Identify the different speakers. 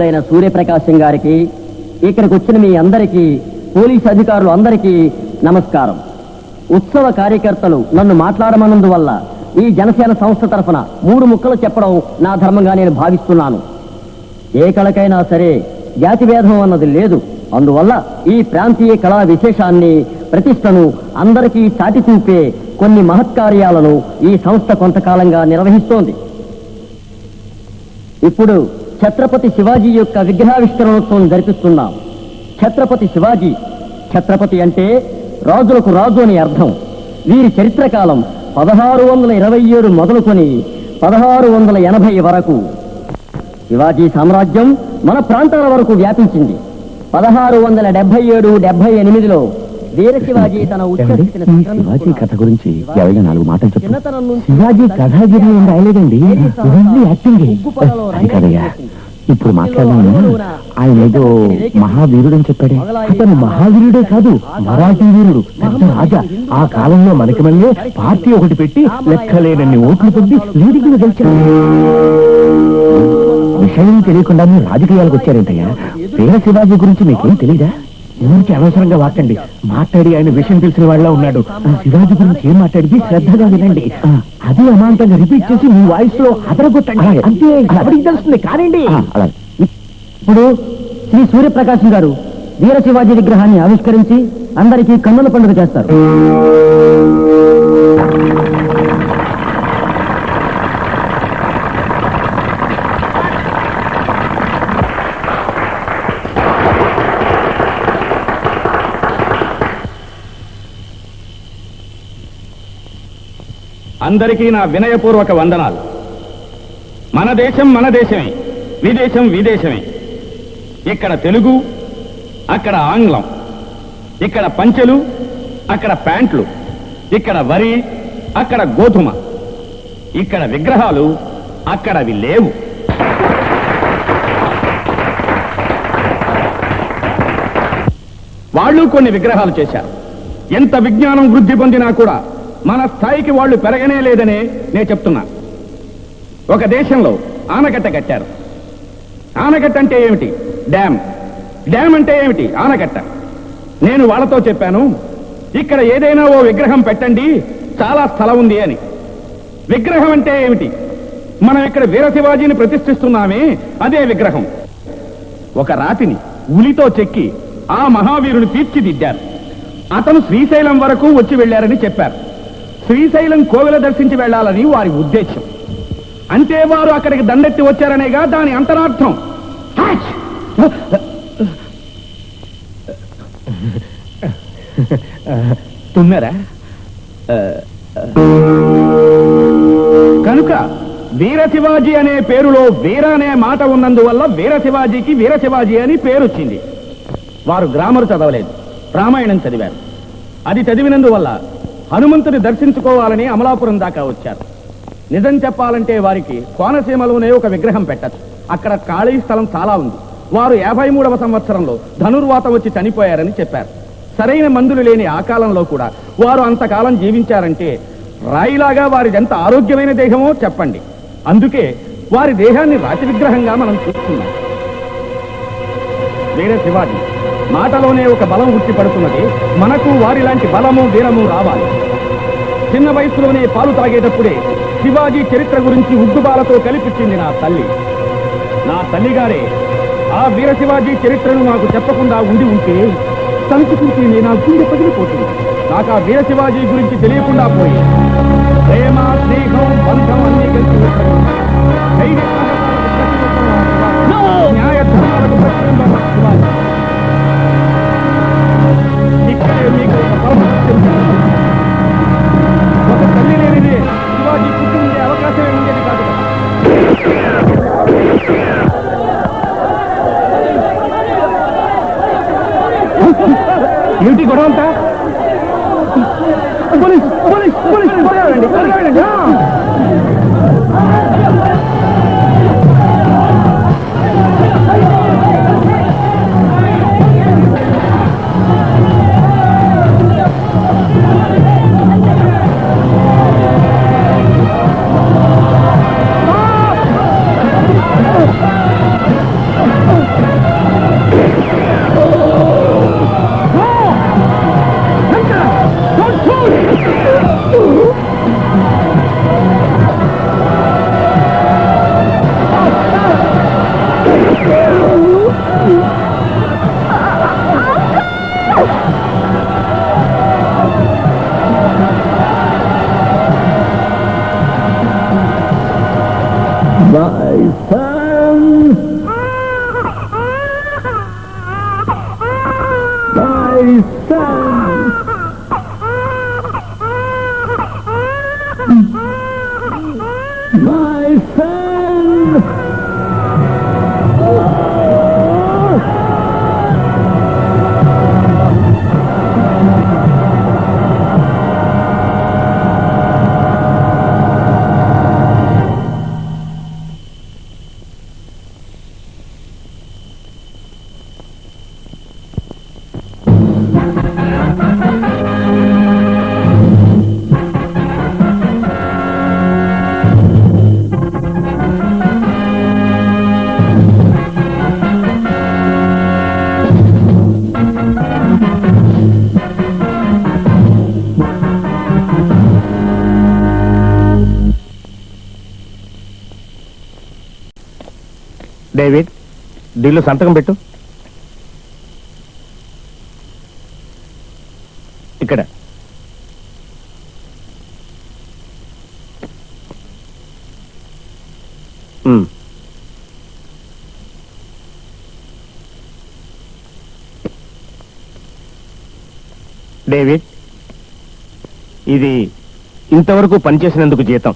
Speaker 1: నాయకులైన సూర్యప్రకాశం గారికి, ఇక్కడికి వచ్చిన మీ అందరికీ, పోలీసు అధికారులు అందరికీ నమస్కారం. ఉత్సవ కార్యకర్తలు నన్ను మాట్లాడమన్నందువల్ల ఈ జనసేన సంస్థ తరఫున 3 ముక్కలు చెప్పడం నా ధర్మంగా నేను భావిస్తున్నాను. ఏ కళకైనా సరే జాతి భేదం అన్నది లేదు. అందువల్ల ఈ ప్రాంతీయ కళా విశేషాన్ని, ప్రతిష్టను అందరికీ చాటి చూపే కొన్ని మహత్కార్యాలను ఈ సంస్థ కొంతకాలంగా నిర్వహిస్తోంది. ఇప్పుడు ఛత్రపతి శివాజీ యొక్క విగ్రహావిష్కరణోత్సవం జరిపిస్తున్నాం. ఛత్రపతి శివాజీ, ఛత్రపతి అంటే రాజులకు రాజు అని అర్థం. వీరి చరిత్రకాలం 1627 మొదలుకొని 1680 వరకు. శివాజీ సామ్రాజ్యం మన ప్రాంతాల వరకు వ్యాపించింది. 1677-78లో వీర శివాజీ తన
Speaker 2: శివాజీ కథ గురించి 4 మాటలు చెప్పారు. శివాజీ కథాగిరి ఏం రాయలేదండి, కదయ్యా. ఇప్పుడు మాట్లాడాను, ఆయన ఏదో మహావీరుడు అని చెప్పాడే. అతను మహావీరుడే కాదు, మరాఠీ వీరుడు, పెద్ద రాజా. ఆ కాలంలో మనకి మళ్ళీ పార్టీ ఒకటి పెట్టి లెక్కలేనన్ని ఓట్లు పొంది లీడింగ్ గెలిచారు. విషయం తెలియకుండా మీరు రాజకీయాలకు వచ్చారేంటయ్యా? వీర శివాజీ గురించి మీకేం తెలీదా? ఊరికి అనవసరంగా వాకండి. మాట్లాడి ఆయన విషయం తెలిసిన వాళ్ళ ఉన్నాడు. శివాజీ గురించి ఏం మాట్లాడితే శ్రద్ధగా వినండి. అది అమాంతంగా రిపీట్ చేసి మీ వాయిస్ లో అదరగొట్టండి. అంతే, ఎవరికి తెలుస్తుంది కానండి.
Speaker 1: ఇప్పుడు శ్రీ సూర్యప్రకాశం గారు వీర శివాజీ విగ్రహాన్ని ఆవిష్కరించి అందరికీ కన్నుల పండుగ చేస్తారు.
Speaker 3: అందరికీ నా వినయపూర్వక వందనాలు. మన దేశం మన దేశమే, విదేశం విదేశమే. ఇక్కడ తెలుగు, అక్కడ ఆంగ్లం. ఇక్కడ పంచెలు, అక్కడ ప్యాంట్లు. ఇక్కడ వరి, అక్కడ గోధుమ. ఇక్కడ విగ్రహాలు, అక్కడవి లేవు. వాళ్ళు కొన్ని విగ్రహాలు చేశారు. ఎంత విజ్ఞానం వృద్ధి పొందినా కూడా మన స్థాయికి వాళ్ళు పెరగనే లేదనే నేను చెప్తున్నా. ఒక దేశంలో ఆనకట్ట కట్టారు. ఆనకట్ట అంటే ఏమిటి? డ్యామ్. డ్యామ్ అంటే ఏమిటి? ఆనకట్ట. నేను వాళ్ళతో చెప్పాను, ఇక్కడ ఏదైనా ఓ విగ్రహం పెట్టండి, చాలా స్థలం ఉంది అని. విగ్రహం అంటే ఏమిటి? మనం ఇక్కడ వీర శివాజీని ప్రతిష్ఠిస్తున్నామే, అదే విగ్రహం. ఒక రాతిని ఉలితో చెక్కి ఆ మహావీరుని తీర్చిదిద్దారు. అతను శ్రీశైలం వరకు వచ్చి వెళ్లారని చెప్పారు. శ్రీశైలం కోవెల దర్శించి వెళ్లాలని వారి ఉద్దేశం. అంతే, వారు అక్కడికి దండెత్తి వచ్చారనేగా దాని అంతరార్థం.
Speaker 2: తుమ్మారా?
Speaker 3: కనుక వీర శివాజీ అనే పేరులో వీర అనే మాట ఉన్నందువల్ల వీర శివాజీకి వీర శివాజీ అని పేరొచ్చింది. వారు గ్రామర్ చదవలేదు, రామాయణం చదివారు. అది చదివినందువల్ల హనుమంతుని దర్శించుకోవాలని అమలాపురం దాకా వచ్చారు. నిజం చెప్పాలంటే వారికి కోనసీమలోనే ఒక విగ్రహం పెట్టచ్చు. అక్కడ ఖాళీ స్థలం చాలా ఉంది. వారు 53వ సంవత్సరంలో ధనుర్వాతం వచ్చి చనిపోయారని చెప్పారు. సరైన మందులు లేని ఆ కాలంలో కూడా వారు అంతకాలం జీవించారంటే రాయిలాగా వారిదెంత ఆరోగ్యమైన దేహమో చెప్పండి. అందుకే వారి దేహాన్ని రాతి విగ్రహంగా మనం చూస్తున్నాం. వీర శివాజీ మాటలోనే ఒక బలం ఉట్టిపడుతున్నది. మనకు వారిలాంటి బలము వీరము రావాలి. చిన్న వయసులోనే పాలు తాగేటప్పుడే శివాజీ చరిత్ర గురించి ఉగ్గుబాలతో కలిపించింది నా తల్లి. నా తల్లిగారే ఆ వీర శివాజీ చరిత్రను నాకు చెప్పకుండా ఉండి ఉంటే సంస్కృతి నా గుండె పగిలిపోతుంది. నాకు ఆ వీర శివాజీ గురించి తెలియకుండా పోయి ప్రేమ, స్నేహం, బంధం అన్ని కలిసి న్యాయ ధర్మాలకు ప్రతిబింబం శివాజీ. ఇక్కడే మీకు ఒక పరమసత్యం చెప్తున్నాను. ఒక తల్లి లేనిదే శివాజీ పుట్టి ఉండే అవకాశమే ఉండేది కాదు. ఏమిటి గొడవ అంతా? పోలీస్ పోలీస్ పోలీస్ వెళ్ళండి.
Speaker 2: డేవిడ్, దీనిలో సంతకం పెట్టు. ఇక్కడ. డేవిడ్, ఇది ఇంతవరకు పనిచేసినందుకు జీతం.